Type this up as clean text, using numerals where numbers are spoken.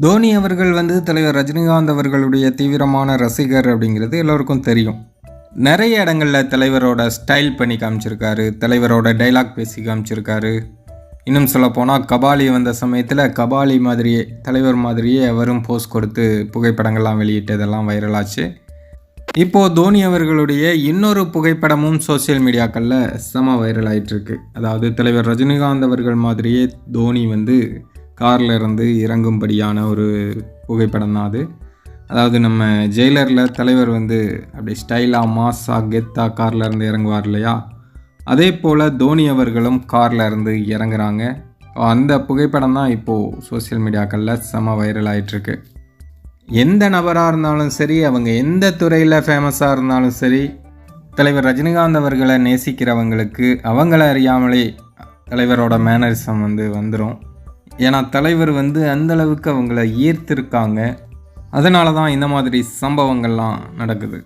தோனி அவர்கள் வந்து தலைவர் ரஜினிகாந்த் அவர்களுடைய தீவிரமான ரசிகர் அப்படிங்கிறது எல்லோருக்கும் தெரியும். நிறைய இடங்களில் தலைவரோட ஸ்டைல் பண்ணி காமிச்சிருக்காரு, தலைவரோட டைலாக் பேசி காமிச்சிருக்காரு. இன்னும் சொல்லப்போனால் கபாலி வந்த சமயத்தில் கபாலி மாதிரியே, தலைவர் மாதிரியே அவரும் போஸ் கொடுத்து புகைப்படங்கள்லாம் வெளியிட்டதெல்லாம் வைரலாச்சு. இப்போது தோனி அவர்களுடைய இன்னொரு புகைப்படமும் சோசியல் மீடியாக்களில் செம வைரல் ஆகிட்டுருக்கு. அதாவது தலைவர் ரஜினிகாந்த் அவர்கள் மாதிரியே தோனி வந்து காரில் இருந்து இறங்கும்படியான ஒரு புகைப்படம் தான் அது. அதாவது நம்ம ஜெயிலரில் தலைவர் வந்து அப்படி ஸ்டைலாக மாஸாக கெத்தாக காரில் இருந்து இறங்குவார் இல்லையா, அதே போல் தோனி அவர்களும் காரில் இருந்து இறங்குறாங்க. அந்த புகைப்படம் தான் இப்போது சோசியல் மீடியாக்களில் செம வைரல் ஆகிட்டுருக்கு. எந்த நபராக இருந்தாலும் சரி, அவங்க எந்த துறையில் ஃபேமஸாக இருந்தாலும் சரி, தலைவர் ரஜினிகாந்த் அவர்களை நேசிக்கிறவங்களுக்கு அவங்கள அறியாமலே தலைவரோட மேனரிசம் வந்து வந்துடும். ஏன்னா தலைவர் வந்து அந்தளவுக்கு அவங்கள ஈர்த்திருக்காங்க. அதனால தான் இந்த மாதிரி சம்பவங்கள்லாம் நடக்குது.